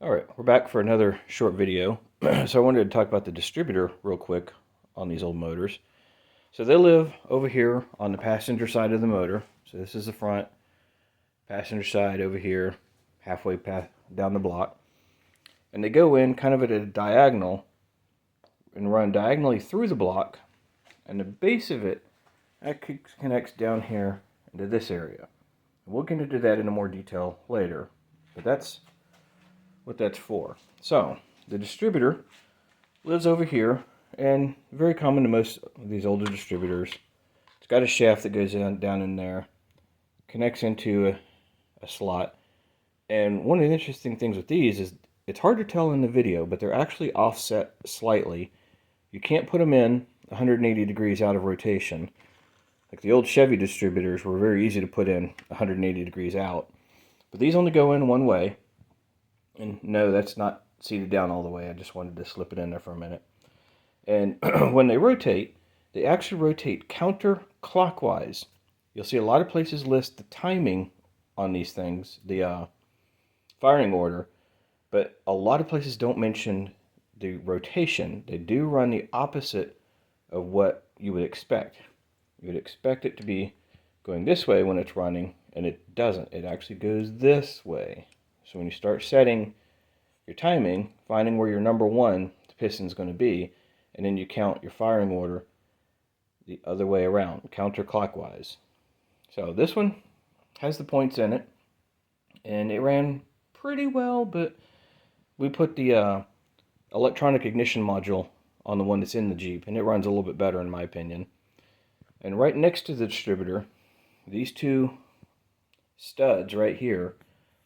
Alright, we're back for another short video. So I wanted to talk about the distributor real quick on these old motors. So they live over here on the passenger side of the motor. So this is the front, passenger side over here, halfway down the block. And they go in kind of at a diagonal and run diagonally through the block. And the base of it connects down here into this area. And we'll get into that in more detail later. But that's what that's for. So the distributor lives over here, and very common to most of these older distributors. It's got a shaft that goes down in there, connects into a slot. And one of the interesting things with these is it's hard to tell in the video, but they're actually offset slightly. You can't put them in 180 degrees out of rotation. Like the old Chevy distributors were very easy to put in 180 degrees out. But these only go in one way. And no, that's not seated down all the way. I just wanted to slip it in there for a minute. And when they rotate, they actually rotate counterclockwise. You'll see a lot of places list the timing on these things, the firing order, but a lot of places don't mention the rotation. They do run the opposite of what you would expect. You would expect it to be going this way when it's running, and it doesn't. It actually goes this way. So when you start setting your timing, finding where your number one piston is going to be, and then you count your firing order the other way around, counterclockwise. So this one has the points in it, and it ran pretty well, but we put the electronic ignition module on the one that's in the Jeep, and it runs a little bit better in my opinion. And right next to the distributor, these two studs right here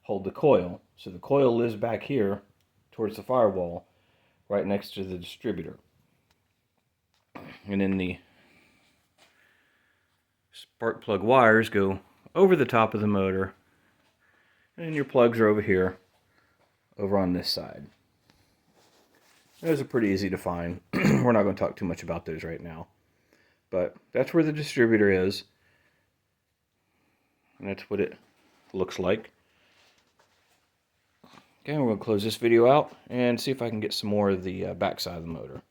hold the coil. So the coil lives back here towards the firewall right next to the distributor. And then the spark plug wires go over the top of the motor, and your plugs are over here, over on this side. Those are pretty easy to find. We're not going to talk too much about those right now. But that's where the distributor is. And that's what it looks like. Okay, we're going to close this video out and see if I can get some more of the back side of the motor.